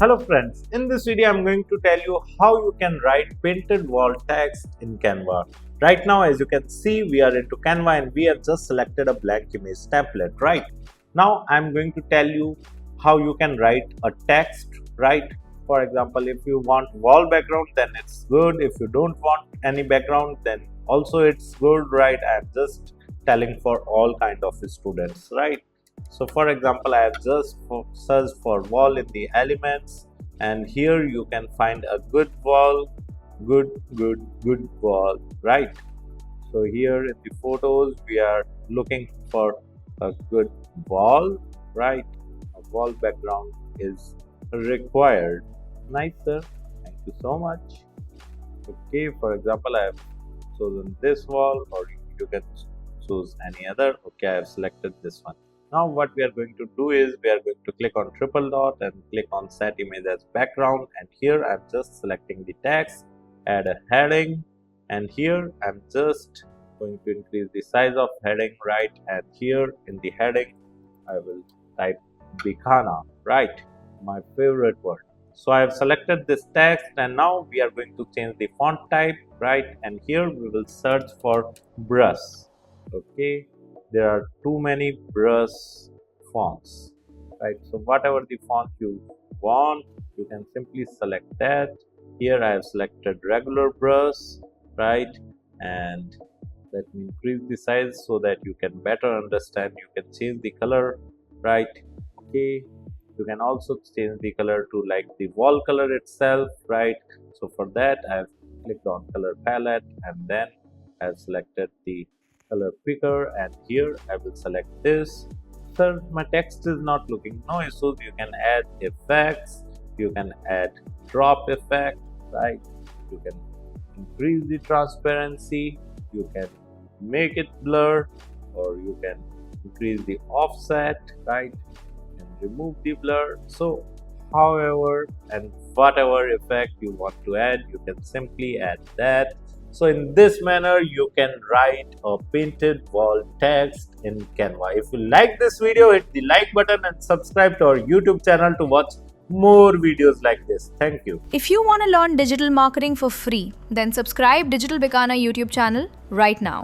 Hello friends, in this video I'm going to tell you how you can write painted wall text in Canva. Right now, as you can see, we are into Canva and we have just selected a blank image template, right? Now I'm going to tell you how you can write a text, right? For example, if you want wall background, then it's good. If you don't want any background, then also it's good, right? I'm just telling for all kind of students, right? So for example, I have just searched for wall in the elements, and here you can find a good wall, good wall, right? So here in the photos we are looking for a good wall, right? A wall background is required. Nice, sir, thank you so much. Okay, for example, I have chosen this wall, or you can choose any other. Okay, I have selected this one. Now what we are going to do is we are going to click on triple dot and click on set image as background, and here I'm just selecting the text, add a heading, and here I'm just going to increase the size of heading, right? And here in the heading I will type Bikana, right? My favorite word. So I have selected this text, and now we are going to change the font type, right? And here we will search for brush. Okay, there are too many brush fonts, right? So whatever the font you want, you can simply select that. Here I have selected regular brush, right? And let me increase the size so that you can better understand. You can change the color, right? Okay, you can also change the color to like the wall color itself, right? So for that I have clicked on color palette, and then I have selected the color picker, and here I will select this. Sir, my text is not looking. No issues. You can add effects, you can add drop effect, right? You can increase the transparency, you can make it blur, or you can increase the offset, right? And remove the blur. So however and whatever effect you want to add, you can simply add that. So in this manner you can write a painted wall text in Canva. If you like this video, hit the like button and subscribe to our YouTube channel to watch more videos like this. Thank you. If you want to learn digital marketing for free, then subscribe Digital Bikana YouTube channel right now.